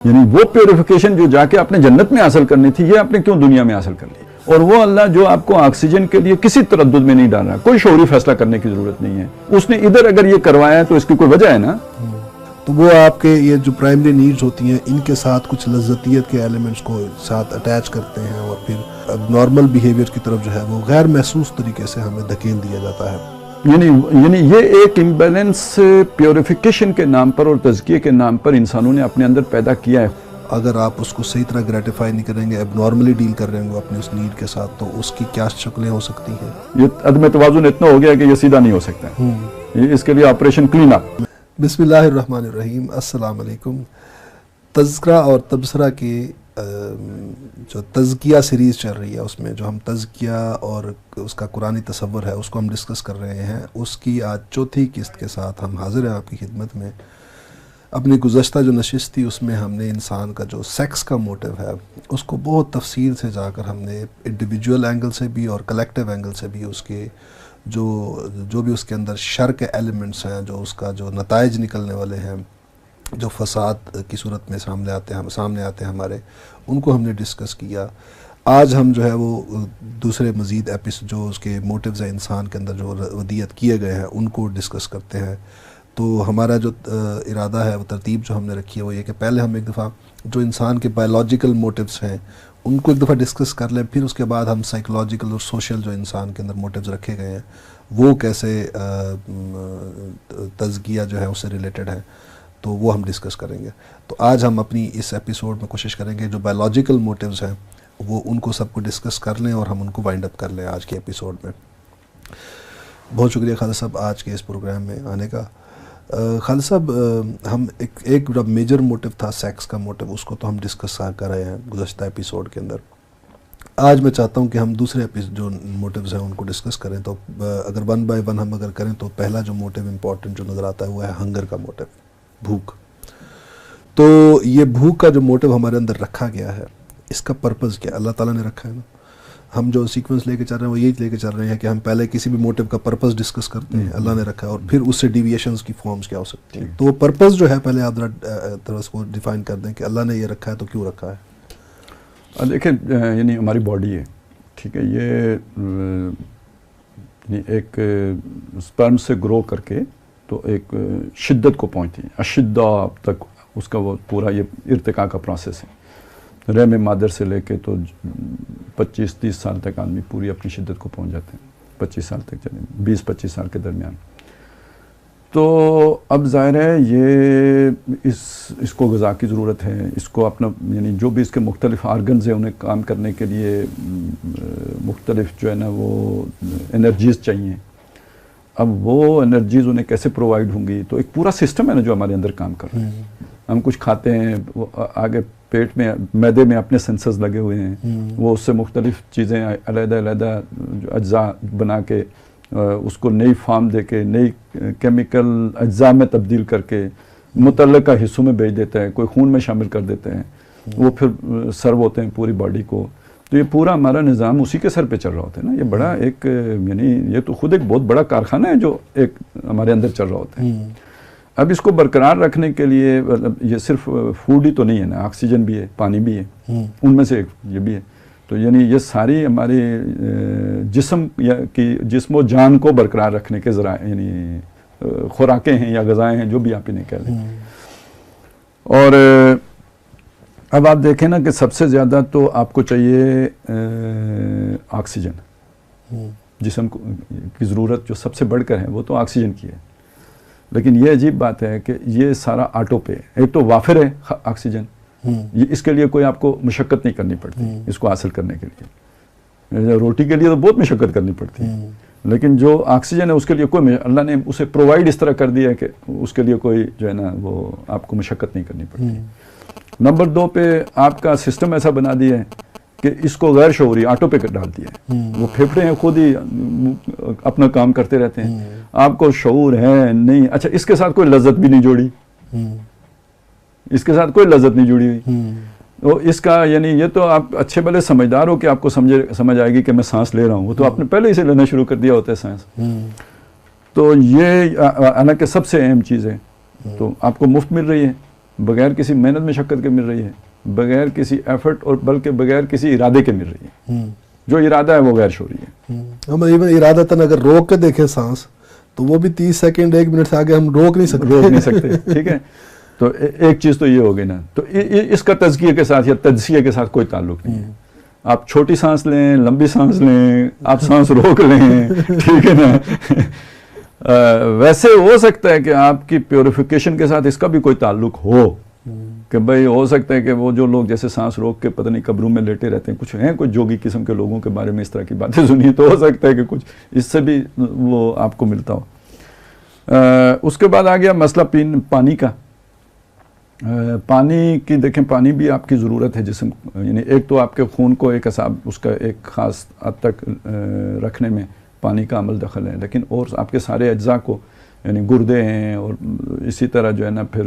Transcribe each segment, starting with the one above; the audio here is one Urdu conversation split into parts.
یعنی وہ پیوریفیکیشن جو جا کے آپ نے جنت میں حاصل کرنی تھی یہ آپ نے کیوں دنیا میں حاصل کر لی؟ اور وہ اللہ جو آپ کو آکسیجن کے لیے کسی تردد میں نہیں ڈال رہا، کوئی شعوری فیصلہ کرنے کی ضرورت نہیں ہے، اس نے ادھر اگر یہ کروایا ہے تو اس کی کوئی وجہ ہے نا۔ تو وہ آپ کے یہ جو پرائمری نیڈز ہوتی ہیں ان کے ساتھ کچھ لذتیت کے ایلیمنٹس کو ساتھ اٹیچ کرتے ہیں اور پھر نارمل بیہیویئر کی طرف جو ہے وہ غیر محسوس طریقے سے ہمیں دھکیل دیا جاتا ہے۔ یعنی یہ ایک امبیلنس پیوریفیکیشن کے نام پر اور تزکیے کے نام پر انسانوں نے اپنے اندر پیدا کیا ہے۔ اگر آپ اس کو صحیح طرح گریٹیفائی نہیں کریں گے، اب نارملی ڈیل کر رہے ہوں اپنے اس نیڈ کے ساتھ، تو اس کی کیا شکلیں ہو سکتی ہیں؟ یہ عدم توازن اتنا ہو گیا کہ یہ سیدھا نہیں ہو سکتا ہے، اس کے لیے آپریشن کلین اپ۔ بسم اللہ الرحمن الرحیم، السلام علیکم۔ تذکرہ اور تبصرہ کی جو تزکیہ سیریز چل رہی ہے، اس میں جو ہم تزکیہ اور اس کا قرآنی تصور ہے اس کو ہم ڈسکس کر رہے ہیں، اس کی آج چوتھی قسط کے ساتھ ہم حاضر ہیں آپ کی خدمت میں۔ اپنی گزشتہ جو نشست تھی اس میں ہم نے انسان کا جو سیکس کا موٹیو ہے اس کو بہت تفصیل سے جا کر ہم نے انڈیویجول اینگل سے بھی اور کلیکٹیو اینگل سے بھی اس کے جو بھی اس کے اندر شر کے ایلیمنٹس ہیں، جو اس کا جو نتائج نکلنے والے ہیں، جو فساد کی صورت میں سامنے آتے ہیں ہمارے، ان کو ہم نے ڈسکس کیا۔ آج ہم جو ہے وہ دوسرے مزید ایپیسوڈ جو اس کے موٹیوز ہیں انسان کے اندر جو ودیت کیے گئے ہیں ان کو ڈسکس کرتے ہیں۔ تو ہمارا جو ارادہ ہے، وہ ترتیب جو ہم نے رکھی ہے وہ یہ کہ پہلے ہم ایک دفعہ جو انسان کے بایولوجیکل موٹیوز ہیں ان کو ایک دفعہ ڈسکس کر لیں، پھر اس کے بعد ہم سائیکولوجیکل اور سوشل جو انسان کے اندر موٹیوز رکھے گئے ہیں وہ کیسے تزکیہ جو ہے اس سے ریلیٹڈ ہے، تو وہ ہم ڈسکس کریں گے۔ تو آج ہم اپنی اس ایپیسوڈ میں کوشش کریں گے جو بایولوجیکل موٹیوز ہیں وہ ان کو سب کو ڈسکس کر لیں اور ہم ان کو وائنڈ اپ کر لیں آج کے ایپیسوڈ میں۔ بہت شکریہ خالد صاحب آج کے اس پروگرام میں آنے کا۔ خالد صاحب، ہم ایک جو میجر موٹیو تھا سیکس کا موٹیو، اس کو تو ہم ڈسکس کر رہے ہیں گزشتہ ایپیسوڈ کے اندر۔ آج میں چاہتا ہوں کہ ہم دوسرے جو موٹیوز ہیں ان کو ڈسکس کریں، تو اگر ون بائی ون ہم اگر کریں تو پہلا جو موٹیو امپورٹنٹ جو نظر آتا ہے وہ ہے ہنگر کا موٹیو، بھوک۔ تو یہ بھوک کا جو موٹیو ہمارے اندر رکھا گیا ہے، اس کا پرپز کیا اللہ تعالیٰ نے رکھا ہے نا؟ ہم جو سیکوینس لے کے چل رہے ہیں وہ یہی لے کے چل رہے ہیں کہ ہم پہلے کسی بھی موٹیو کا پرپز ڈسکس کرتے ہیں، اللہ نے رکھا ہے، اور پھر اس سے ڈیویشنز کی فارمز کیا ہو سکتی ہیں۔ تو پرپز جو ہے پہلے آپ اس کو ڈیفائن کر دیں کہ اللہ نے یہ رکھا ہے تو کیوں رکھا ہے؟ دیکھیں، یعنی ہماری باڈی ہے، ٹھیک ہے، یہ ایک سپرم سے گرو کر کے تو ایک شدت کو پہنچتی ہے، اشدہ تک اس کا وہ پورا یہ ارتقاء کا پروسیس ہے۔ رحم مادر سے لے کے تو 25-30 سال تک آدمی پوری اپنی شدت کو پہنچ جاتے ہیں، 25 سال تک چلیں، 20-25 سال کے درمیان۔ تو اب ظاہر ہے یہ اس کو غذا کی ضرورت ہے، اس کو اپنا یعنی جو بھی اس کے مختلف آرگنز ہیں انہیں کام کرنے کے لیے مختلف جو ہے نا وہ انرجیز چاہیے۔ اب وہ انرجیز انہیں کیسے پرووائڈ ہوں گی؟ تو ایک پورا سسٹم ہے نا جو ہمارے اندر کام کر رہا ہے۔ ہم کچھ کھاتے ہیں، وہ آگے پیٹ میں معدے میں اپنے سینسرز لگے ہوئے ہیں، وہ اس سے مختلف چیزیں علیحدہ اجزاء بنا کے اس کو نئی فارم دے کے نئی کیمیکل اجزاء میں تبدیل کر کے متعلقہ حصوں میں بھیج دیتا ہے، کوئی خون میں شامل کر دیتے ہیں، وہ پھر سرو ہوتے ہیں پوری باڈی کو۔ تو یہ پورا ہمارا نظام اسی کے سر پہ چل رہا ہوتا ہے نا۔ یہ بڑا ایک یعنی یہ تو خود ایک بہت بڑا کارخانہ ہے جو ایک ہمارے اندر چل رہا ہوتا ہے۔ اب اس کو برقرار رکھنے کے لیے یہ صرف فوڈ ہی تو نہیں ہے نا، آکسیجن بھی ہے، پانی بھی ہے، ان میں سے یہ بھی ہے۔ تو یعنی یہ ساری ہماری جسم و جان کو برقرار رکھنے کے ذرائع یعنی خوراکیں ہیں یا غذائیں ہیں، جو بھی آپ انہیں کہہ لیں۔ اور اب آپ دیکھیں نا کہ سب سے زیادہ تو آپ کو چاہیے آکسیجن، جسم کی ضرورت جو سب سے بڑھ کر ہے وہ تو آکسیجن کی ہے۔ لیکن یہ عجیب بات ہے کہ یہ سارا آٹو پہ، ایک تو وافر ہے آکسیجن، یہ اس کے لیے کوئی آپ کو مشقت نہیں کرنی پڑتی اس کو حاصل کرنے کے لیے۔ روٹی کے لیے تو بہت مشقت کرنی پڑتی ہے، لیکن جو آکسیجن ہے اس کے لیے کوئی اللہ نے اسے پرووائڈ اس طرح کر دیا ہے کہ اس کے لیے کوئی جو ہے نا وہ آپ کو مشقت نہیں کرنی پڑتی۔ نمبر 2 پہ آپ کا سسٹم ایسا بنا دیا ہے کہ اس کو غیر شعوری آٹو پہ ڈال دیا ہے، وہ پھیپھڑے ہیں خود ہی اپنا کام کرتے رہتے ہیں، آپ کو شعور ہے نہیں۔ اچھا، اس کے ساتھ کوئی لذت بھی نہیں جوڑی، اس کے ساتھ کوئی لذت نہیں جڑی ہوئی۔ تو اس کا یعنی یہ تو آپ اچھے بھلے سمجھدار ہو کہ آپ کو سمجھ آئے گی کہ میں سانس لے رہا ہوں، وہ تو آپ نے پہلے ہی سے لینا شروع کر دیا ہوتا ہے سانس۔ تو یہ حالانکہ سب سے اہم چیز ہے، تو آپ کو مفت مل رہی ہے، بغیر کسی محنت مشقت کے مل رہی ہے, بغیر کسی ایفرٹ اور بلکہ بغیر کسی ارادے کے مل رہی ہے. جو ارادہ ہے وہ غیر شعوری ہے. ہم ایون ارادتاً اگر روک کے دیکھیں سانس تو وہ بھی 30 سیکنڈ 1 منٹ سے آگے ہم روک نہیں سکتے. ٹھیک ہے, تو ایک چیز تو یہ ہوگی نا, تو اس کا تزکیے کے ساتھ یا تجزیے کے ساتھ کوئی تعلق نہیں ہے. آپ چھوٹی سانس لیں, لمبی سانس لیں, آپ سانس روک لیں, ٹھیک ہے نا. ویسے ہو سکتا ہے کہ آپ کی پیوریفیکیشن کے ساتھ اس کا بھی کوئی تعلق ہو, کہ بھئی ہو سکتا ہے کہ وہ جو لوگ جیسے سانس روک کے پتہ نہیں قبروں میں لیٹے رہتے ہیں, کچھ ہیں کوئی جوگی قسم کے لوگوں کے بارے میں اس طرح کی باتیں سنی, تو ہو سکتا ہے کہ کچھ اس سے بھی وہ آپ کو ملتا ہو. اس کے بعد آ گیا مسئلہ پانی کا. پانی کی دیکھیں, پانی بھی آپ کی ضرورت ہے جسم, یعنی ایک تو آپ کے خون کو ایک حساب اس کا ایک خاص حد تک رکھنے میں پانی کا عمل دخل ہے, لیکن اور آپ کے سارے اجزاء کو, یعنی گردے ہیں اور اسی طرح جو ہے نا پھر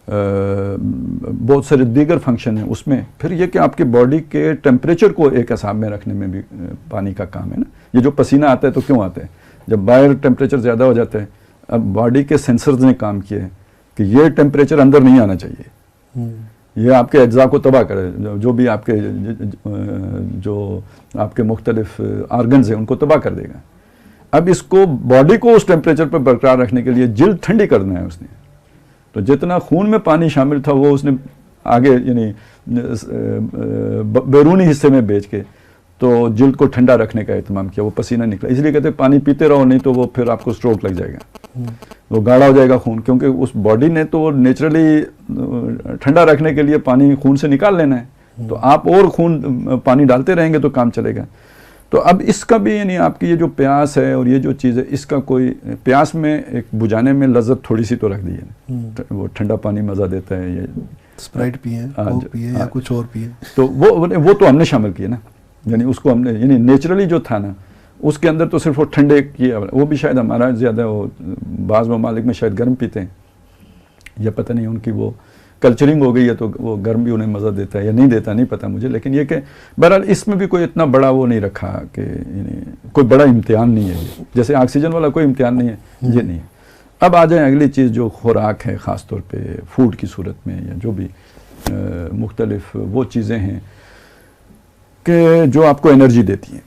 بہت سارے دیگر فنکشن ہیں اس میں. پھر یہ کہ آپ کی باڈی کے ٹیمپریچر کو ایک حساب میں رکھنے میں بھی پانی کا کام ہے نا. یہ جو پسینہ آتا ہے تو کیوں آتا ہے؟ جب باہر ٹیمپریچر زیادہ ہو جاتا ہے, اب باڈی کے سینسرز نے کام کیا ہے کہ یہ ٹیمپریچر اندر نہیں آنا چاہیے, یہ آپ کے اجزاء کو تباہ کرے, جو بھی آپ کے مختلف آرگنز ہیں ان کو تباہ کر دے گا. اب اس کو باڈی کو اس ٹیمپریچر پر برقرار رکھنے کے لیے جلد ٹھنڈی کرنا ہے اس نے, تو جتنا خون میں پانی شامل تھا وہ اس نے آگے یعنی بیرونی حصے میں بیچ کے تو جلد کو ٹھنڈا رکھنے کا اہتمام کیا, وہ پسینہ نکلا. اس لیے کہتے ہیں پانی پیتے رہو, نہیں تو وہ پھر آپ کو سٹروک لگ جائے گا, وہ گاڑھا ہو جائے گا خون, کیونکہ اس باڈی نے تو نیچرلی ٹھنڈا رکھنے کے لیے پانی خون سے نکال لینا ہے, تو آپ اور خون پانی ڈالتے رہیں گے تو کام چلے گا. تو اب اس کا بھی یعنی آپ کی یہ جو پیاس ہے اور یہ جو چیز ہے, اس کا کوئی پیاس میں ایک بجھانے میں لذت تھوڑی سی تو رکھ دی ہے, وہ ٹھنڈا پانی مزہ دیتا ہے, یہ اسپرائٹ پیئیں, کوک پیئیں یا کچھ اور پیئیں, تو وہ تو ہم نے شامل کیے نا, یعنی اس کو ہم نے یعنی نیچرلی جو تھا نا اس کے اندر تو صرف وہ ٹھنڈے کیا, وہ بھی شاید ہمارا زیادہ, وہ بعض ممالک میں شاید گرم پیتے ہیں, یا پتہ نہیں ان کی وہ کلچرنگ ہو گئی ہے تو وہ گرم بھی انہیں مزہ دیتا ہے یا نہیں دیتا, نہیں پتہ مجھے. لیکن یہ کہ بہرحال اس میں بھی کوئی اتنا بڑا وہ نہیں رکھا کہ یعنی کوئی بڑا امتحان نہیں ہے, جیسے آکسیجن والا کوئی امتحان نہیں ہے, یہ نہیں ہے. اب آ جائیں اگلی چیز جو خوراک ہے, خاص طور پہ فوڈ کی صورت میں, یا جو بھی مختلف وہ چیزیں ہیں کہ جو آپ کو انرجی دیتی ہیں.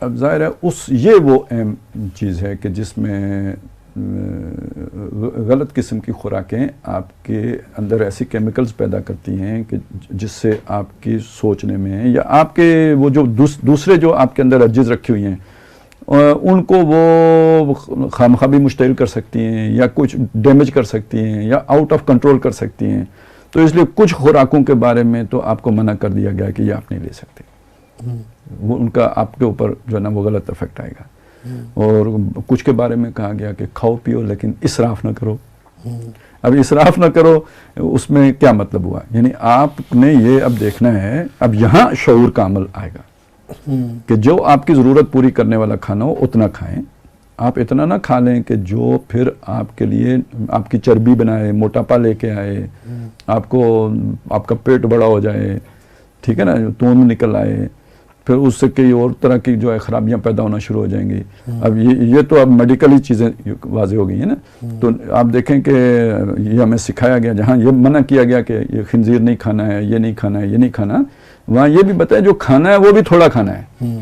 اب ظاہر ہے یہ وہ اہم چیز ہے کہ جس میں غلط قسم کی خوراکیں آپ کے اندر ایسی کیمیکلز پیدا کرتی ہیں کہ جس سے آپ کی سوچنے میں یا آپ کے وہ جو دوسرے جو آپ کے اندر اجز رکھی ہوئی ہیں ان کو وہ خامخواہ بھی مشتعل کر سکتی ہیں, یا کچھ ڈیمیج کر سکتی ہیں, یا آؤٹ آف کنٹرول کر سکتی ہیں. تو اس لیے کچھ خوراکوں کے بارے میں تو آپ کو منع کر دیا گیا کہ یہ آپ نہیں لے سکتے, وہ ان کا آپ کے اوپر جو ہے نا وہ غلط افیکٹ آئے گا. اور کچھ کے بارے میں کہا گیا کہ کھاؤ پیو لیکن اسراف نہ کرو. اب اسراف نہ کرو اس میں کیا مطلب ہوا, یعنی آپ نے یہ اب دیکھنا ہے, اب یہاں شعور کا عمل آئے گا کہ جو آپ کی ضرورت پوری کرنے والا کھانا ہو اتنا کھائیں. آپ اتنا نہ کھا لیں کہ جو پھر آپ کے لیے آپ کی چربی بنائے, موٹاپا لے کے آئے, آپ کا پیٹ بڑا ہو جائے, ٹھیک ہے نا, توند نکل آئے, پھر اس سے کئی اور طرح کی جو ہے خرابیاں پیدا ہونا شروع ہو جائیں گی. اب یہ تو اب میڈیکلی چیزیں واضح ہو گئی ہیں نا. تو آپ دیکھیں کہ یہ ہمیں سکھایا گیا, جہاں یہ منع کیا گیا کہ یہ خنزیر نہیں کھانا ہے, یہ نہیں کھانا ہے, یہ نہیں کھانا, وہاں یہ بھی بتایا جو کھانا ہے وہ بھی تھوڑا کھانا ہے.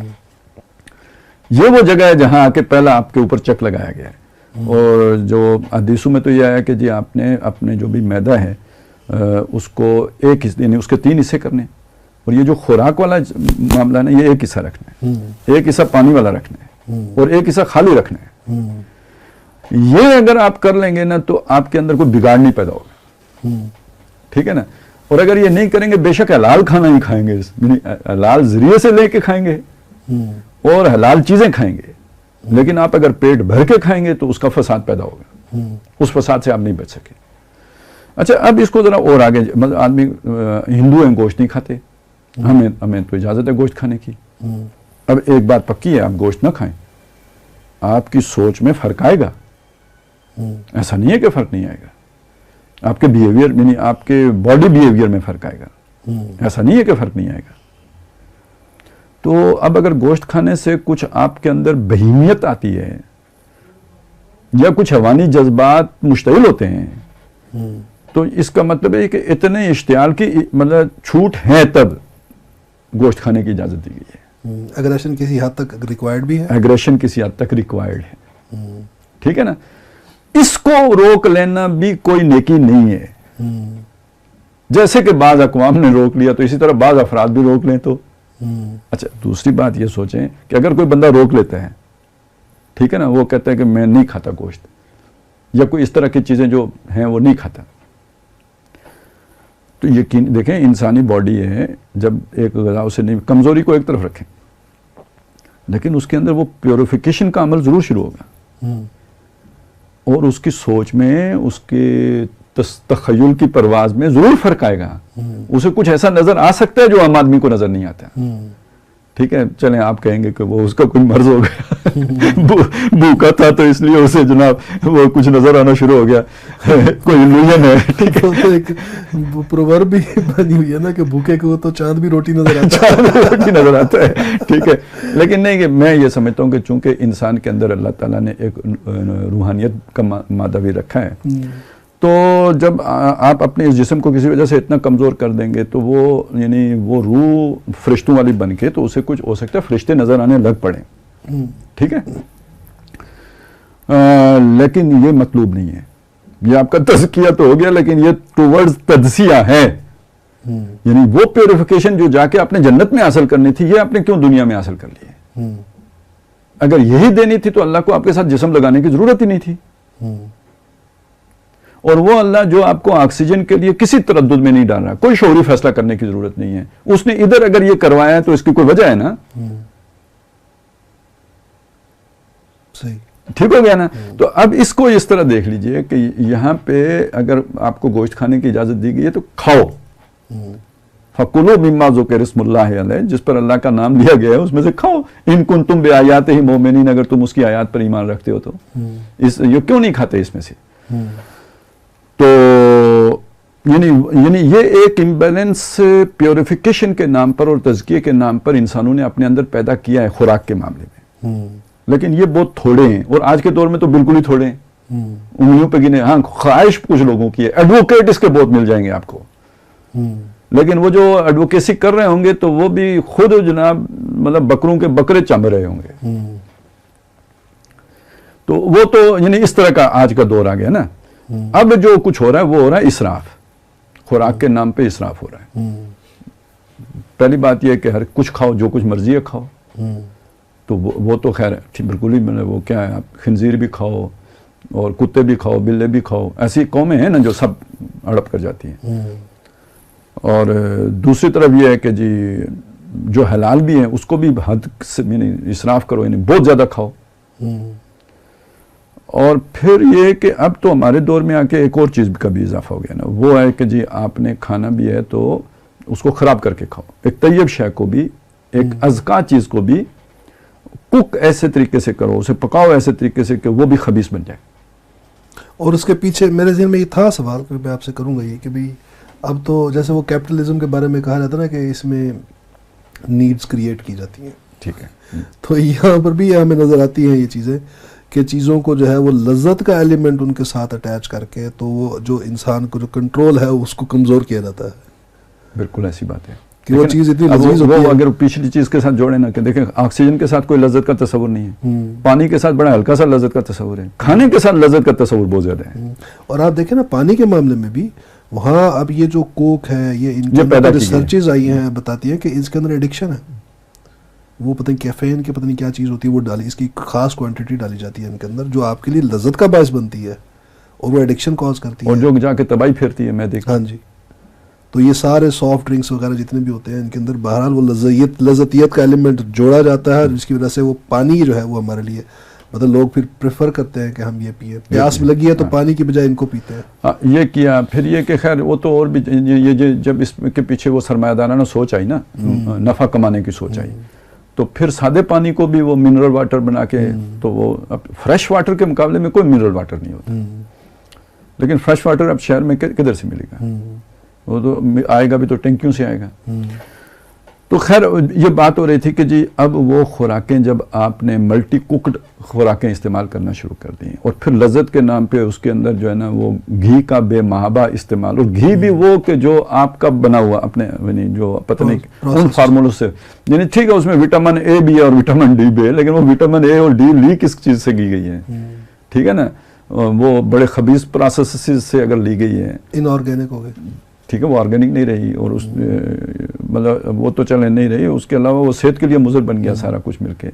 یہ وہ جگہ ہے جہاں آ کے پہلا آپ کے اوپر چک لگایا گیا ہے. اور جو حدیثوں میں تو یہ آیا کہ جی آپ نے اپنے جو بھی میدا ہے اس کو ایک حصے, یعنی اس کے 3 حصے کرنے, اور یہ جو خوراک والا معاملہ ہے نا یہ ایک حصہ رکھنا ہے, ایک حصہ پانی والا رکھنا ہے, اور ایک حصہ خالی رکھنا ہے. یہ اگر آپ کر لیں گے نا تو آپ کے اندر کوئی بگاڑ نہیں پیدا ہوگا, ٹھیک ہے نا. اور اگر یہ نہیں کریں گے, بے شک حلال کھانا ہی کھائیں گے, حلال ذریعے سے لے کے کھائیں گے اور حلال چیزیں کھائیں گے, لیکن آپ اگر پیٹ بھر کے کھائیں گے تو اس کا فساد پیدا ہوگا, اس فساد سے آپ نہیں بچ سکے. اچھا اب اس کو ذرا اور آگے, آدمی ہندو ہیں گوشت نہیں کھاتے, ہمیں تو اجازت ہے گوشت کھانے کی. اب ایک بات پکی ہے, آپ گوشت نہ کھائیں, آپ کی سوچ میں فرق آئے گا, ایسا نہیں ہے کہ فرق نہیں آئے گا. آپ کے بیہیویئر یعنی آپ کے باڈی بیہیویئر میں فرق آئے گا, ایسا نہیں ہے کہ فرق نہیں آئے گا. تو اب اگر گوشت کھانے سے کچھ آپ کے اندر بہیمیت آتی ہے یا کچھ حیوانی جذبات مشتعل ہوتے ہیں تو تو اس کا مطلب ہے کہ اتنے اشتعال کی مطلب چھوٹ ہے تب گوشت کھانے کی اجازت دی گئی ہے. اگریشن کسی حد تک ریکوائرڈ بھی ہے. ایگریشن کسی حد تک ریکوائرڈ ہے. ٹھیک ہے نا. اس کو روک لینا بھی کوئی نیکی نہیں ہے. جیسے کہ بعض اقوام نے روک لیا تو اسی طرح بعض افراد بھی روک لیں تو. اچھا دوسری بات یہ سوچیں کہ اگر کوئی بندہ روک لیتا ہے, ٹھیک ہے نا, وہ کہتا ہے کہ میں نہیں کھاتا گوشت, یا کوئی اس طرح کی چیزیں جو ہیں وہ نہیں کھاتا, تو یقین دیکھیں انسانی باڈی ہے, جب ایک غذا اسے نہیں, کمزوری کو ایک طرف رکھیں, لیکن اس کے اندر وہ پیوریفیکیشن کا عمل ضرور شروع ہوگا, اور اس کی سوچ میں, اس کے تخیل کی پرواز میں ضرور فرق آئے گا. اسے کچھ ایسا نظر آ سکتا ہے جو عام آدمی کو نظر نہیں آتا. ٹھیک ہے, چلیں آپ کہیں گے کہ وہ اس کا کوئی مرض ہو گیا, بھوکا تھا تو اس لیے اسے جناب وہ کچھ نظر آنا شروع ہو گیا, کوئی illusion ہے. ٹھیک ہے, ایک پروورب بھی بنی ہوئی ہے نا کہ بھوکے کو تو چاند بھی روٹی نظر آتا ہے. چاند روٹی نظر آتا ہے. ٹھیک ہے, لیکن نہیں, کہ میں یہ سمجھتا ہوں کہ چونکہ انسان کے اندر اللہ تعالیٰ نے ایک روحانیت کا مادہ بھی رکھا ہے, تو جب آپ اپنے اس جسم کو کسی وجہ سے اتنا کمزور کر دیں گے تو وہ یعنی وہ روح فرشتوں والی بن کے, تو اسے کچھ ہو سکتا ہے فرشتے نظر آنے لگ پڑیں. ٹھیک ہے, لیکن یہ مطلوب نہیں ہے. یہ آپ کا تزکیہ تو ہو گیا, لیکن یہ ٹوورڈز تجزیہ ہے. یعنی وہ پیوریفیکیشن جو جا کے آپ نے جنت میں حاصل کرنی تھی, یہ آپ نے کیوں دنیا میں حاصل کر لی ہے؟ اگر یہی دینی تھی تو اللہ کو آپ کے ساتھ جسم لگانے کی ضرورت ہی نہیں تھی. اور وہ اللہ جو آپ کو آکسیجن کے لیے کسی تردد میں نہیں ڈال رہا, کوئی شعوری فیصلہ کرنے کی ضرورت نہیں ہے, اس نے ادھر اگر یہ کروایا ہے تو اس کی کوئی وجہ ہے نا. صحیح, ٹھیک ہو گیا نا. تو اب اس کو اس طرح دیکھ لیجئے کہ یہاں پہ اگر آپ کو گوشت کھانے کی اجازت دی گئی ہے تو کھاؤ. فَكُلُوا مِمَّا ذُكِرَ اسْمُ اللَّهِ عَلَيْهِ, جس پر اللہ کا نام لیا گیا ہے اس میں سے کھاؤ. ان کنتم بآیاتہ مؤمنین, اگر تم اس کی آیات پر ایمان رکھتے ہو تو. یہ کیوں نہیں کھاتے اس میں سے؟ تو یعنی یہ ایک امبیلنس پیوریفیکیشن کے نام پر اور تزکیے کے نام پر انسانوں نے اپنے اندر پیدا کیا ہے خوراک کے معاملے میں, لیکن یہ بہت تھوڑے ہیں, اور آج کے دور میں تو بالکل ہی تھوڑے ہیں, انگلیوں پہ گنے. ہاں خواہش کچھ لوگوں کی ہے, ایڈوکیٹ اس کے بہت مل جائیں گے آپ کو, لیکن وہ جو ایڈوکیسی کر رہے ہوں گے تو وہ بھی خود جناب مطلب بکروں کے بکرے چم رہے ہوں گے. تو وہ تو یعنی اس طرح کا آج کا دور آ گیا نا. اب جو کچھ ہو رہا ہے وہ ہو رہا ہے اسراف, خوراک کے نام پہ اسراف ہو رہا ہے. پہلی بات یہ ہے کہ ہر کچھ کھاؤ, جو کچھ مرضی ہے کھاؤ, تو وہ تو خیر بالکل ہی وہ کیا ہے, آپ خنزیر بھی کھاؤ اور کتے بھی کھاؤ, بلے بھی کھاؤ, ایسی قومیں ہیں نا جو سب اڑپ کر جاتی ہیں. اور دوسری طرف یہ ہے کہ جی جو حلال بھی ہیں اس کو بھی حد سے یعنی اسراف کرو, یعنی بہت زیادہ کھاؤ. اور پھر یہ کہ اب تو ہمارے دور میں آ کے ایک اور چیز کا بھی اضافہ ہو گیا نا, وہ ہے کہ جی آپ نے کھانا بھی ہے تو اس کو خراب کر کے کھاؤ. ایک طیب شے کو بھی, ایک ازکا چیز کو بھی کک ایسے طریقے سے کرو, اسے پکاؤ ایسے طریقے سے کہ وہ بھی خبیث بن جائے. اور اس کے پیچھے میرے ذہن میں یہ تھا سوال کہ میں آپ سے کروں گا یہ کہ بھئی اب تو جیسے وہ کیپٹلزم کے بارے میں کہا جاتا ہے نا کہ اس میں نیڈز کریٹ کی جاتی ہیں. ٹھیک ہے, تو یہاں پر بھی ہمیں نظر آتی ہیں یہ چیزیں کہ چیزوں کو جو ہے وہ لذت کا ایلیمنٹ ان کے ساتھ اٹیچ کر کے تو وہ جو انسان کو جو کنٹرول ہے اس کو کمزور کیا جاتا ہے. بالکل ایسی بات ہے کہ وہ چیز اتنی لذیذ ہوتی ہے. اگر پچھلی چیز کے ساتھ جوڑے نا کہ دیکھیں آکسیجن کے ساتھ کوئی لذت کا تصور نہیں ہے, پانی کے ساتھ بڑا ہلکا سا لذت کا تصور ہے, کھانے کے ساتھ لذت کا تصور بہت زیادہ ہے. اور آپ دیکھیں نا پانی کے معاملے میں بھی وہاں اب یہ جو کوک ہے یہ ریسرچز آئی ہیں بتاتی ہیں کہ اس کے اندر ایڈکشن ہے. وہ پتہ نہیں کیفین کی پتہ نہیں کیا چیز ہوتی ہے, وہ ڈالی اس کی خاص کوانٹٹی ڈالی جاتی ہے ان کے اندر جو آپ کے لیے لذت کا باعث بنتی ہے اور وہ ایڈکشن کاز کرتی ہے, اور جو جا کے تباہی پھیرتی ہے. میں دیکھتا ہاں جی. تو یہ سارے سافٹ ڈرنکس وغیرہ جتنے بھی ہوتے ہیں ان کے اندر بہرحال وہ لذتیت کا ایلیمنٹ جوڑا جاتا ہے, جس کی وجہ سے وہ پانی جو ہے وہ ہمارے لیے مطلب لوگ پھر پریفر کرتے ہیں کہ ہم یہ پئیں, پیاس لگی ہے تو پانی کی بجائے ان کو پیتے ہیں. یہ کیا پھر یہ کہ خیر وہ تو اور بھی یہ جب اس کے پیچھے وہ سرمایہ دارانہ سوچ آئی نا, نفع کمانے کی سوچ آئی, تو پھر سادے پانی کو بھی وہ منرل واٹر بنا کے, تو وہ فریش واٹر کے مقابلے میں کوئی منرل واٹر نہیں ہوتا. لیکن فریش واٹر اب شہر میں کدھر سے ملے گا؟ وہ تو آئے گا بھی تو ٹینکیوں سے آئے گا. تو خیر یہ بات ہو رہی تھی کہ جی اب وہ خوراکیں جب آپ نے ملٹی کوکڈ خوراکیں استعمال کرنا شروع کر دیں اور پھر لذت کے نام پہ اس کے اندر جو ہے نا وہ گھی کا بے محابہ استعمال، اور گھی بھی وہ کہ جو آپ کا بنا ہوا اپنے یعنی جو پتہ نہیں ان فارمولوں سے، یعنی ٹھیک ہے اس میں وٹامن اے بھی ہے اور وٹامن ڈی بھی ہے، لیکن وہ وٹامن اے اور ڈی لی کس چیز سے کی گئی ہے؟ ٹھیک ہے نا، وہ بڑے خبیث پروسیسز سے اگر لی گئی ہے، ان آرگینک ہو گئے، ٹھیک ہے، وہ آرگینک نہیں رہی، اور اس مطلب وہ تو چلے نہیں رہی، اس کے علاوہ وہ صحت کے لیے مضر بن گیا سارا کچھ مل کے.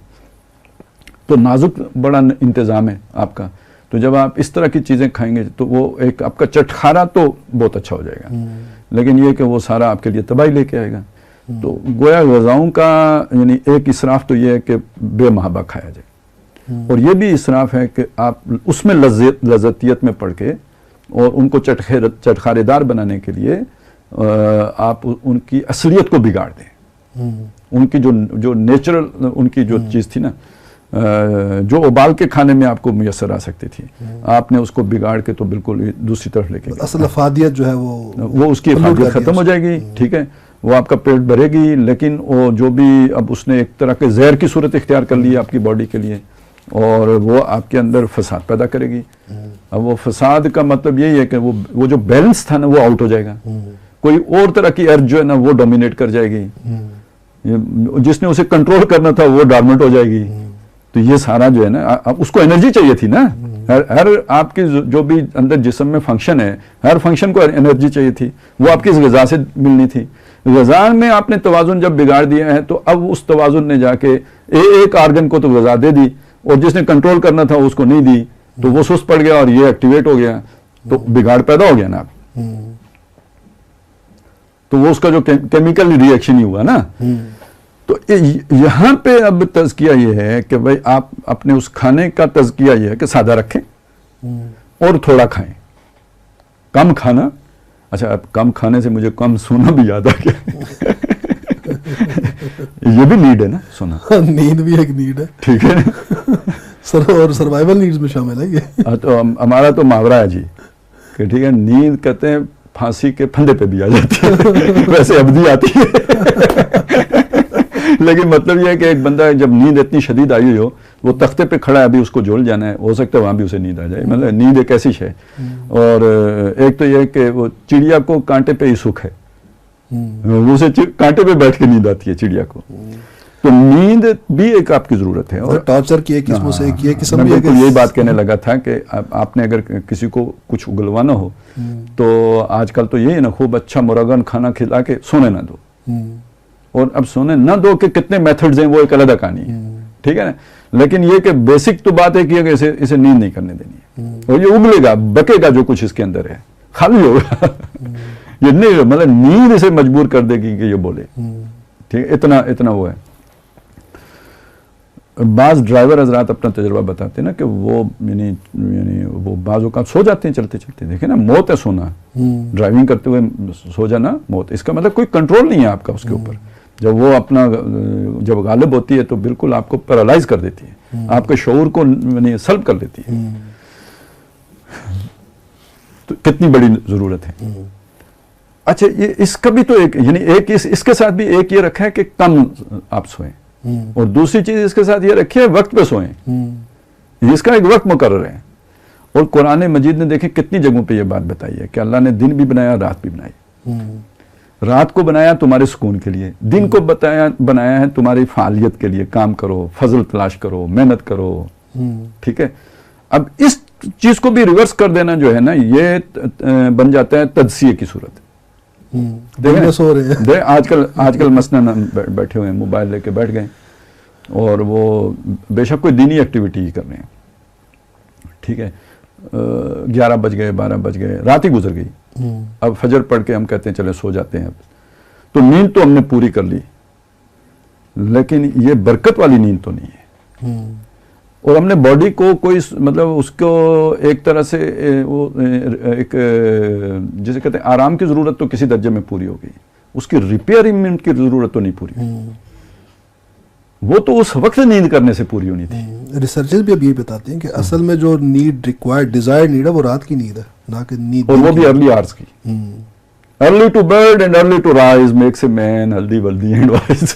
تو نازک بڑا انتظام ہے آپ کا. تو جب آپ اس طرح کی چیزیں کھائیں گے تو وہ ایک آپ کا چٹخارا تو بہت اچھا ہو جائے گا، لیکن یہ کہ وہ سارا آپ کے لیے تباہی لے کے آئے گا. تو گویا غذاؤں کا یعنی ایک اسراف تو یہ ہے کہ بے محابہ کھایا جائے، اور یہ بھی اسراف ہے کہ آپ اس میں لذتیت میں پڑھ کے اور ان کو چٹخارے دار بنانے کے لیے آپ ان کی اصلیت کو بگاڑ دیں. ان کی جو نیچرل ان کی جو چیز تھی نا، جو ابال کے کھانے میں آپ کو میسر آ سکتی تھی، آپ نے اس کو بگاڑ کے تو بالکل دوسری طرف لے کے اصل افادیت جو ہے وہ اس کی افادیت ختم ہو جائے گی. ٹھیک ہے، وہ آپ کا پیٹ بھرے گی، لیکن وہ جو بھی اب اس نے ایک طرح کے زہر کی صورت اختیار کر لی ہے آپ کی باڈی کے لیے، اور وہ آپ کے اندر فساد پیدا کرے گی. اب وہ فساد کا مطلب یہی ہے کہ وہ جو بیلنس تھا نا وہ آؤٹ ہو جائے گا، کوئی اور طرح کی ارج جو ہے نا وہ ڈومینیٹ کر جائے گی، جس نے اسے کنٹرول کرنا تھا وہ ڈارمنٹ ہو جائے گی. تو یہ سارا جو ہے نا، اس کو انرجی چاہیے تھی نا، ہر آپ کی جو بھی اندر جسم میں فنکشن ہے، ہر فنکشن کو انرجی چاہیے تھی، وہ آپ کی اس غذا سے ملنی تھی. غذا میں آپ نے توازن جب بگاڑ دیا ہے تو اب اس توازن نے جا کے ایک آرگن کو تو غذا دے دی، اور جس نے کنٹرول کرنا تھا اس کو نہیں دی، تو وہ سست پڑ گیا اور یہ ایکٹیویٹ ہو گیا، تو بگاڑ پیدا ہو گیا نا. تو وہ اس کا جو کیمیکل ری ایکشن ہی ہوا نا. تو یہاں پہ اب تزکیہ یہ ہے کہ بھائی آپ اپنے اس کھانے کا تزکیہ یہ ہے کہ سادہ رکھیں اور تھوڑا کھائیں، کم کھانا. اچھا، اب کم کھانے سے مجھے کم سونا بھی یاد آ گیا. یہ بھی نیڈ ہے نا، سونا. نیند بھی ایک نیڈ ہے، ٹھیک ہے سر، اور سروائیول نیڈز میں شامل ہے یہ. تو ہمارا تو محاورہ ہے جی کہ ٹھیک ہے، نیند کہتے ہیں پھانسی کے پھندے پہ بھی آ جاتی ہے، ویسے ابدی آتی ہے، لیکن مطلب یہ ہے کہ ایک بندہ جب نیند اتنی شدید آئی ہوئی ہو، وہ تختے پہ کھڑا ہے، ابھی اس کو جھول جانا ہے، ہو سکتا ہے وہاں بھی اسے نیند آ جائے. مطلب نیند ایک ایسی ہے. اور ایک تو یہ کہ وہ چڑیا کو کانٹے پہ ہی سکھ ہے، اسے کانٹے پہ بیٹھ کے نیند آتی ہے چڑیا کو. تو نیند بھی ایک آپ کی ضرورت ہے. اور ٹارچر کی ایک قسم سے یہ قسم بھی ہے کہ یہی بات کہنے لگا تھا کہ آپ نے اگر کسی کو کچھ اگلوانا ہو تو آج کل تو یہی ہے نا، خوب اچھا مرغن کھانا کھلا کے سونے نہ دو. اور اب سونے نہ دو کہ کتنے میتھڈز ہیں وہ ایک علیحدہ کہانی ہے، ٹھیک ہے نا. لیکن یہ کہ بیسک تو بات ہے کہ اسے نیند نہیں کرنے دینی ہے، اور یہ اگلے گا، بکے گا جو کچھ اس کے اندر ہے، خالی ہوگا. یہ نہیں، مطلب نیند اسے مجبور کر دے گی کہ یہ بولے. ٹھیک ہے، اتنا وہ ہے. بعض ڈرائیور حضرات اپنا تجربہ بتاتے ہیں نا کہ وہ یعنی وہ بعض اوقات سو جاتے ہیں چلتے چلتے. دیکھیں نا، موت ہے سونا، ڈرائیونگ کرتے ہوئے سو جانا موت. اس کا مطلب کوئی کنٹرول نہیں ہے آپ کا اس کے اوپر. جب وہ اپنا جب غالب ہوتی ہے تو بالکل آپ کو پیرالائز کر دیتی ہے، آپ کے شعور کو یعنی سلب کر دیتی ہے. تو کتنی بڑی ضرورت ہے. اچھا، یہ اس کا بھی تو ایک یعنی ایک اس کے ساتھ بھی ایک یہ رکھا ہے کہ کم آپ سوئیں، اور دوسری چیز اس کے ساتھ یہ رکھی ہے وقت پہ سوئیں. اس کا ایک وقت مقرر ہے. اور قرآن مجید نے دیکھیں کتنی جگہوں پہ یہ بات بتائی ہے کہ اللہ نے دن بھی بنایا، رات بھی بنائی. رات کو بنایا تمہارے سکون کے لیے، دن کو بنایا ہے تمہاری فعالیت کے لیے، کام کرو، فضل تلاش کرو، محنت کرو. ٹھیک ہے. اب اس چیز کو بھی ریورس کر دینا جو ہے نا، یہ بن جاتا ہے تجزیے کی صورت. آج کل مثلاً بیٹھے ہوئے ہیں، موبائل لے کے بیٹھ گئے، اور وہ بے شک کوئی دینی ایکٹیویٹی ہی کر رہے ہیں. ٹھیک ہے، 11 بج گئے، 12 بج گئے، رات ہی گزر گئی. اب فجر پڑھ کے ہم کہتے ہیں چلے سو جاتے ہیں. اب تو نیند تو ہم نے پوری کر لی، لیکن یہ برکت والی نیند تو نہیں ہے. اور ہم نے باڈی کو کوئی مطلب اس کو ایک طرح سے وہ ایک جسے کہتے ہیں آرام کی ضرورت تو کسی درجے میں پوری ہو گئی، اس کی ریپیئرمنٹ کی ضرورت تو نہیں پوری ہوئی. وہ تو اس وقت نیند کرنے سے پوری ہونی تھی. ریسرچرز بھی اب یہ بتاتے ہیں کہ اصل میں جو نیڈ ریکوائرڈ ڈیزائر نیڈ ہے وہ رات کی نیند ہے، نہ کہ نیند، اور وہ بھی ارلی آورز کی. early to bed and early to rise makes a man healthy, wealthy and wise.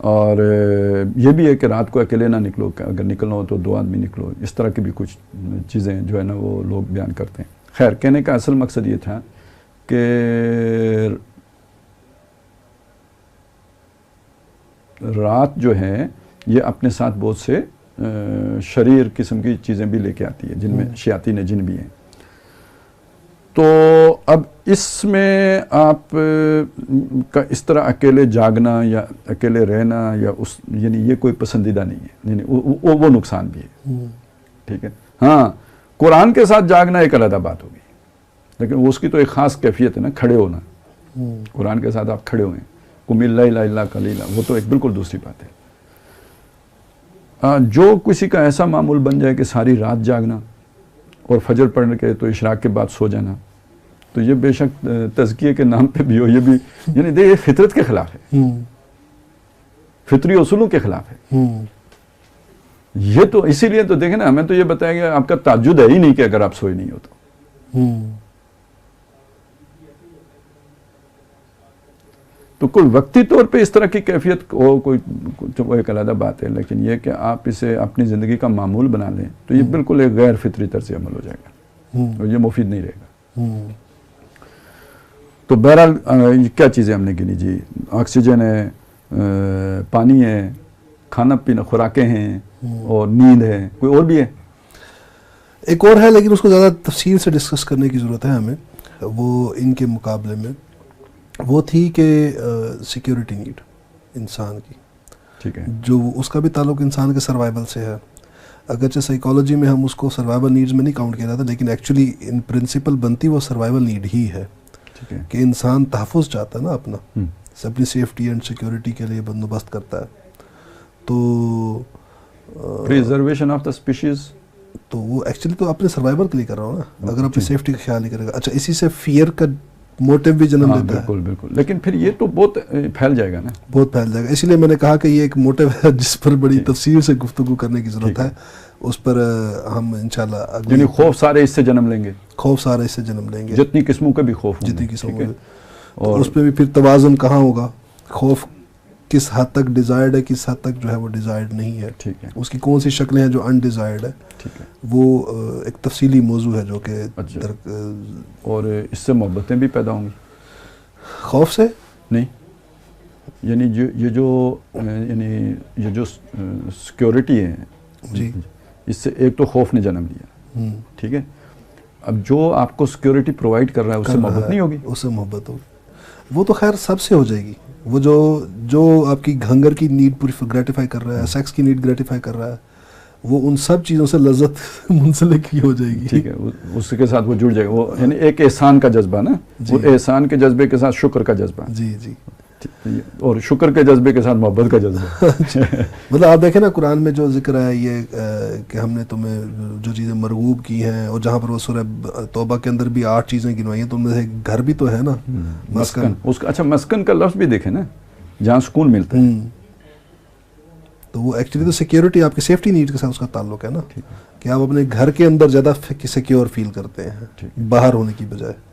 اور یہ بھی ہے کہ رات کو اکیلے نہ نکلو، اگر نکلنا ہو تو 2 آدمی نکلو. اس طرح کی بھی کچھ چیزیں جو ہے نا وہ لوگ بیان کرتے ہیں. خیر، کہنے کا اصل مقصد یہ تھا کہ رات جو ہے یہ اپنے ساتھ بہت سے شریر قسم کی چیزیں بھی لے کے آتی ہے، جن میں شیاطین جن بھی ہیں. تو اب اس میں آپ کا اس طرح اکیلے جاگنا یا اکیلے رہنا یا یعنی یہ کوئی پسندیدہ نہیں ہے، یعنی وہ نقصان بھی ہے. ٹھیک ہے. ہاں، قرآن کے ساتھ جاگنا ایک علیحدہ بات ہوگی، لیکن اس کی تو ایک خاص کیفیت ہے نا، کھڑے ہونا. قرآن کے ساتھ آپ کھڑے ہوئے، قم اللیل الا قلیلا، وہ تو ایک بالکل دوسری بات ہے. جو کسی کا ایسا معمول بن جائے کہ ساری رات جاگنا اور فجر پڑھنے کے تو اشراق کے بعد سو جانا، تو یہ بے شک تزکیے کے نام پہ بھی ہو، یہ بھی یعنی یہ فطرت کے خلاف ہے، فطری اصولوں کے خلاف ہے. یہ تو اسی لیے تو دیکھیں نا، ہمیں تو یہ بتایا گیا آپ کا تعجد ہے ہی نہیں کہ اگر آپ سوئے نہیں ہو تو کوئی وقتی طور پہ اس طرح کی کیفیت ہو، کوئی ایک علیحدہ بات ہے، لیکن یہ کہ آپ اسے اپنی زندگی کا معمول بنا لیں تو یہ بالکل ایک غیر فطری طرز عمل ہو جائے گا اور یہ مفید نہیں رہے گا. تو بہرحال کیا چیزیں ہم نے گنی جی؟ آکسیجن ہے، پانی ہے، کھانا پینا، خوراکیں ہیں اور نیند ہے. کوئی اور بھی ہے؟ ایک اور ہے لیکن اس کو زیادہ تفصیل سے ڈسکس کرنے کی ضرورت ہے ہمیں. وہ ان کے مقابلے میں وہ تھی کہ سیکیورٹی نیڈ انسان کی. ٹھیک ہے. جو اس کا بھی تعلق انسان کے سروائیول سے ہے. اگرچہ سائیکالوجی میں ہم اس کو سروائیول نیڈز میں نہیں کاؤنٹ کیا جاتا، لیکن ایکچولی ان پرنسپل بنتی وہ سروائیول نیڈ ہی ہے. ٹھیک ہے. کہ انسان تحفظ چاہتا ہے نا اپنا، اپنی سیفٹی اینڈ سیکیورٹی کے لیے بندوبست کرتا ہے. تو پریزرویشن آف دا اسپیشیز، تو وہ ایکچولی تو اپنے سروائیول کے لیے کر رہا ہوں نا. اگر اپنی سیفٹی کا خیال نہیں کرے گا، اچھا اسی سے فیئر کا موٹیو بھی جنم لیتا ہے. بالکل بالکل. لیکن پھر یہ تو بہت پھیل جائے گا نا، بہت پھیل جائے گا. اسی لیے میں نے کہا کہ یہ ایک موٹیو ہے جس پر بڑی تفصیل سے گفتگو کرنے کی ضرورت ہے. اس پر ہم انشاءاللہ یعنی خوف سارے اس سے جنم لیں گے، خوف سارے اس سے جنم لیں گے، جتنی قسموں کے بھی خوف جتنی قسموں کے. اور اس پہ بھی پھر توازن کہاں ہوگا، خوف کس حد تک ڈیزائرڈ ہے، کس حد تک جو ہے وہ ڈیزائرڈ نہیں ہے. ٹھیک ہے. اس کی کون سی شکلیں ہیں جو انڈیزائرڈ ہے. ٹھیک ہے. وہ ایک تفصیلی موضوع ہے جو کہ اور اس سے محبتیں بھی پیدا ہوں گی. خوف سے نہیں، یعنی یہ جو سیکیورٹی ہے جی، اس سے ایک تو خوف نے جنم لیا. ٹھیک ہے. اب جو آپ کو سیکیورٹی پرووائڈ کر رہا ہے اس سے محبت نہیں ہوگی. اس سے محبت ہوگی. وہ تو خیر سب سے ہو جائے گی. وہ جو آپ کی ہنگر کی نیڈ پوری گریٹیفائی کر رہا ہے، سیکس کی نیڈ گریٹیفائی کر رہا ہے، وہ ان سب چیزوں سے لذت منسلک ہی ہو جائے گی. ٹھیک ہے. اس کے ساتھ وہ جڑ جائے گا. وہ یعنی ایک احسان کا جذبہ نا، وہ احسان کے جذبے کے ساتھ شکر کا جذبہ. جی جی. اور شکر کے جذبے کے ساتھ محبت کا جذبہ. مطلب آپ دیکھیں نا قرآن میں جو ذکر ہے یہ کہ ہم نے تمہیں جو چیزیں مرغوب کی ہیں، اور جہاں پر وہ سورہ توبہ کے اندر بھی 8 چیزیں گنوائی ہیں، تو ان میں سے گھر بھی تو ہے نا، مسکن. اچھا، مسکن کا لفظ بھی دیکھیں نا، جہاں سکون ملتا ہے. تو وہ ایکچولی تو سیکیورٹی آپ کی سیفٹی نیڈ کے ساتھ اس کا تعلق ہے نا، کہ آپ اپنے گھر کے اندر زیادہ سیکیور فیل کرتے ہیں باہر ہونے کی بجائے.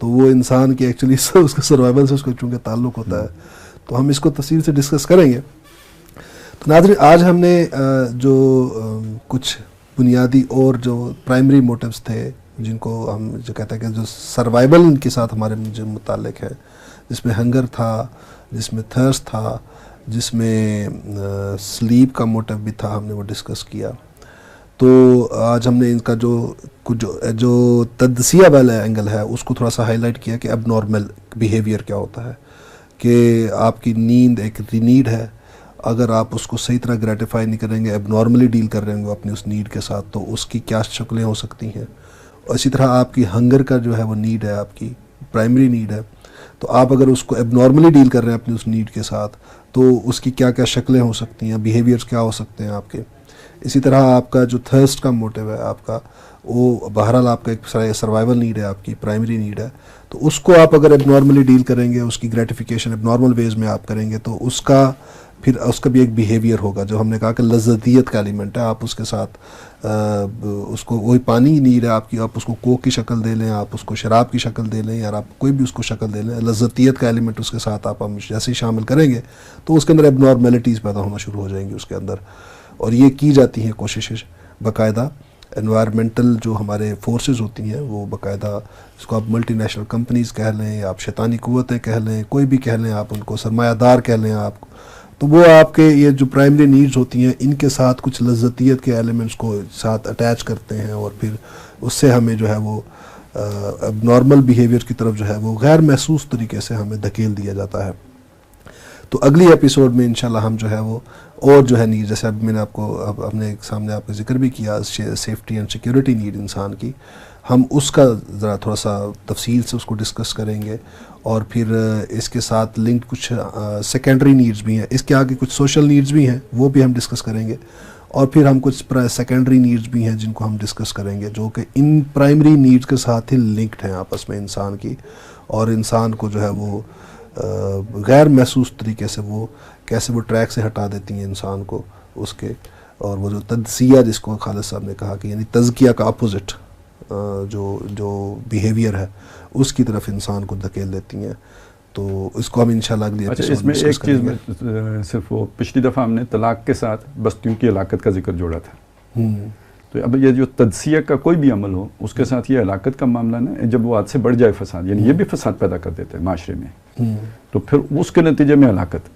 تو وہ انسان کی ایکچولی اس کے سروائیول سے اس کا چونکہ تعلق ہوتا ہے. تو ہم اس کو تفصیل سے ڈسکس کریں گے. تو ناظرین، آج ہم نے جو کچھ بنیادی اور جو پرائمری موٹیوز تھے، جن کو ہم جو کہتے ہیں کہ جو سروائیول کے ساتھ ہمارے جو متعلق ہے، جس میں ہنگر تھا، جس میں تھرسٹ تھا، جس میں سلیپ کا موٹیو بھی تھا، ہم نے وہ ڈسکس کیا. تو آج ہم نے ان کا جو تجزیہ والا اینگل ہے اس کو تھوڑا سا ہائی لائٹ کیا کہ اب نارمل بیہیویئر کیا ہوتا ہے. کہ آپ کی نیند ایک نیڈ ہے، اگر آپ اس کو صحیح طرح گریٹیفائی نہیں کریں گے، اب نارملی ڈیل کر رہے ہوں اپنی اس نیڈ کے ساتھ، تو اس کی کیا شکلیں ہو سکتی ہیں. اور اسی طرح آپ کی ہنگر کا جو ہے وہ نیڈ ہے، آپ کی پرائمری نیڈ ہے، تو آپ اگر اس کو اب نارملی ڈیل کر رہے ہیں اپنی اس نیڈ کے ساتھ، تو اس کی کیا کیا شکلیں ہو سکتی ہیں، بیہیویئرس کیا ہو سکتے ہیں آپ کے. اسی طرح آپ کا جو تھرسٹ کا موٹیو ہے آپ کا، وہ بہرحال آپ کا ایک سروائیول نیڈ ہے، آپ کی پرائمری نیڈ ہے. تو اس کو آپ اگر اب نارملی ڈیل کریں گے، اس کی گریٹیفیکیشن اب نارمل ویز میں آپ کریں گے، تو اس کا پھر اس کا بھی ایک بیہیویئر ہوگا. جو ہم نے کہا کہ لذتیت کا ایلیمنٹ ہے, آپ اس کے ساتھ اس کو وہی پانی ہی نہیں رہا آپ کی, آپ اس کو کوک کی شکل دے لیں, آپ اس کو شراب کی شکل دے لیں, یا آپ کوئی بھی اس کو شکل دے لیں, لذتیت کا ایلیمنٹ اس کے ساتھ آپ جیسے ہی شامل کریں گے تو اس کے اندر اب نارمیلٹیز پیدا ہونا شروع ہو جائیں گی اس کے اندر. اور یہ کی جاتی ہیں کوششیں باقاعدہ. انوائرمنٹل جو ہمارے فورسز ہوتی ہیں وہ باقاعدہ, اس کو آپ ملٹی نیشنل کمپنیز کہہ لیں, یا آپ شیطانی قوتیں کہہ لیں, کوئی بھی کہہ لیں, آپ ان کو سرمایہ دار کہہ لیں آپ, تو وہ آپ کے یہ جو پرائمری نیڈز ہوتی ہیں ان کے ساتھ کچھ لذتیت کے ایلیمنٹس کو ساتھ اٹیچ کرتے ہیں, اور پھر اس سے ہمیں جو ہے وہ اب نارمل بیہیویئر کی طرف جو ہے وہ غیر محسوس طریقے سے ہمیں دھکیل دیا جاتا ہے. تو اگلی ایپیسوڈ میں انشاءاللہ ہم جو ہے وہ اور جو ہے نیڈ, جیسے اب میں نے آپ کو اب اپنے سامنے آپ کا ذکر بھی کیا سیفٹی اینڈ سیکیورٹی نیڈ انسان کی, ہم اس کا ذرا تھوڑا سا تفصیل سے اس کو ڈسکس کریں گے. اور پھر اس کے ساتھ لنک کچھ سیکنڈری نیڈز بھی ہیں, اس کے آگے کچھ سوشل نیڈز بھی ہیں, وہ بھی ہم ڈسکس کریں گے. اور پھر ہم کچھ سیکنڈری نیڈز بھی ہیں جن کو ہم ڈسکس کریں گے, جو کہ ان پرائمری نیڈز کے ساتھ ہی لنکڈ ہیں آپس میں انسان کی, اور انسان کو جو ہے وہ غیر محسوس طریقے سے وہ کیسے وہ ٹریک سے ہٹا دیتی ہیں انسان کو اس کے. اور وہ جو تجزیہ جس کو خالد صاحب نے کہا کہ یعنی تزکیہ کا اپوزٹ جو بیہیویئر ہے اس کی طرف انسان کو دھکیل دیتی ہیں. تو اس کو ہم انشاءاللہ اگلی اس میں ایک چیز میں صرف وہ پچھلی دفعہ ہم نے طلاق کے ساتھ بستیوں کی ہلاکت کا ذکر جوڑا تھا, تو اب یہ جو تجزیہ کا کوئی بھی عمل ہو اس کے ساتھ یہ ہلاکت کا معاملہ نا, جب وہ حد سے بڑھ جائے فساد, یعنی یہ بھی فساد پیدا کر دیتے ہیں معاشرے میں, تو پھر اس کے نتیجے میں ہلاکت.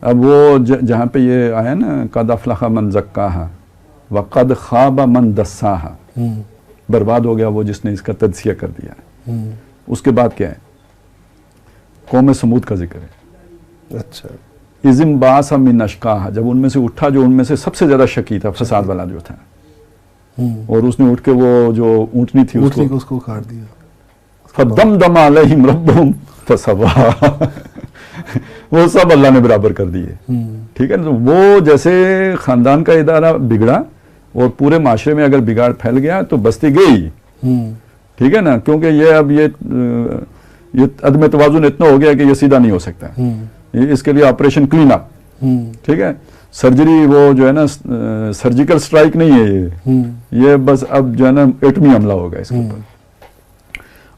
اب وہ جہاں پہ یہ آیا نا قد افلح من زکاہا وقد خاب من دساہا, برباد ہو گیا وہ جس نے اس کا تجزیہ کر دیا. اس کے بعد کیا ہے, قوم سمود کا ذکر ہے. اچھا, اذن باس من اشقاہا, جب ان میں سے اٹھا جو ان میں سے سب سے زیادہ شقی تھا, فساد والا جو تھا, اور اس نے اٹھ کے وہ جو اونٹنی تھی اس کو کاٹ دیا. فدمدم علیہم ربہم فسوا, وہ سب اللہ نے برابر کر دیے. ٹھیک ہے نا, تو وہ جیسے خاندان کا ادارہ بگڑا اور پورے معاشرے میں اگر بگاڑ پھیل گیا تو بستی گئی. ٹھیک ہے نا, کیونکہ یہ اب یہ عدم توازن اتنا ہو گیا کہ یہ سیدھا نہیں ہو سکتا. اس کے لیے آپریشن کلین اپ, ٹھیک ہے, سرجری وہ جو ہے نا سرجیکل سٹرائک نہیں ہے, یہ بس اب جو ہے نا ایٹمی حملہ ہوگا اس کے اوپر.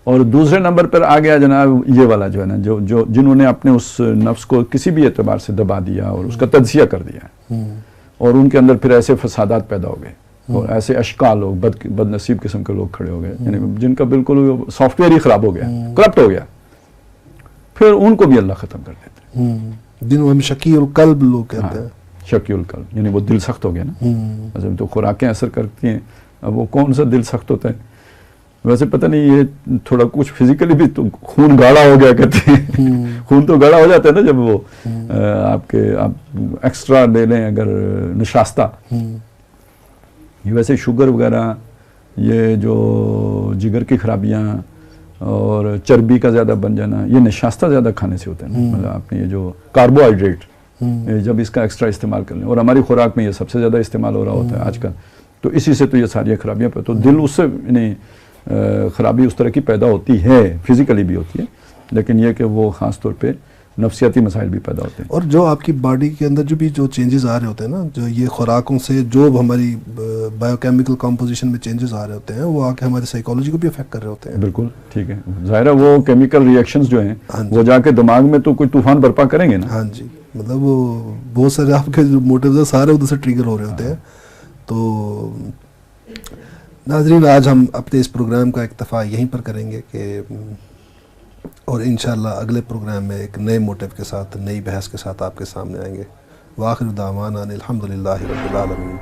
اور دوسرے نمبر پر آ گیا جناب یہ والا جو ہے نا جو جنہوں نے اپنے اس نفس کو کسی بھی اعتبار سے دبا دیا اور اس کا تجزیہ کر دیا, اور ان کے اندر پھر ایسے فسادات پیدا ہو گئے, اور ایسے اشکال لوگ بد نصیب قسم کے لوگ کھڑے ہو گئے, یعنی جن کا بالکل سافٹ ویئر ہی خراب ہو گیا, کرپٹ ہو گیا, پھر ان کو بھی اللہ ختم کر دیتے ہیں. جنہوں ہم شکی القلب لوگ کہتے ہیں. شکی القلب یعنی وہ دل سخت ہو گیا نا, تو خوراکیں اثر کرتی ہیں. اب وہ کون سا دل سخت ہوتا ہے, ویسے پتہ نہیں, یہ تھوڑا کچھ فزیکلی بھی تو خون گاڑھا ہو گیا کہتے ہیں. خون تو گاڑھا ہو جاتا ہے نا جب وہ آپ ایکسٹرا لے لیں اگر نشاستہ. یہ ویسے شوگر وغیرہ, یہ جو جگر کی خرابیاں اور چربی کا زیادہ بن جانا, یہ نشاستہ زیادہ کھانے سے ہوتا ہے. مطلب آپ نے یہ جو کاربوہائیڈریٹ جب اس کا ایکسٹرا استعمال کر لیں, اور ہماری خوراک میں یہ سب سے زیادہ استعمال ہو رہا ہوتا ہے آج کل, تو اسی سے تو یہ ساری خرابیاں پہ, تو دل اس سے یعنی خرابی اس طرح کی پیدا ہوتی ہے, فزیکلی بھی ہوتی ہے, لیکن یہ کہ وہ خاص طور پہ نفسیاتی مسائل بھی پیدا ہوتے ہیں. اور جو آپ کی باڈی کے اندر جو بھی جو چینجز آ رہے ہوتے ہیں نا, جو یہ خوراکوں سے جو ہماری بایو کیمیکل کمپوزیشن میں چینجز آ رہے ہوتے ہیں, وہ آ کے ہماری سائیکالوجی کو بھی افیکٹ کر رہے ہوتے ہیں. بالکل ٹھیک ہے, ظاہر ہے وہ کیمیکل ریئیکشنز جو ہیں وہ جا کے دماغ میں تو کوئی طوفان برپا کریں گے نا. ہاں جی, مطلب وہ بہت سارے آپ کے جو موٹیوز ہیں سارے ادھر سے ٹریگر ہو رہے ہوتے ہیں. تو ناظرین, آج ہم اپنے اس پروگرام کا اکتفا یہیں پر کریں گے کہ اور انشاءاللہ اگلے پروگرام میں ایک نئے موٹیو کے ساتھ, نئی بحث کے ساتھ آپ کے سامنے آئیں گے. وآخر دعوانا الحمدللہ رب العالمین.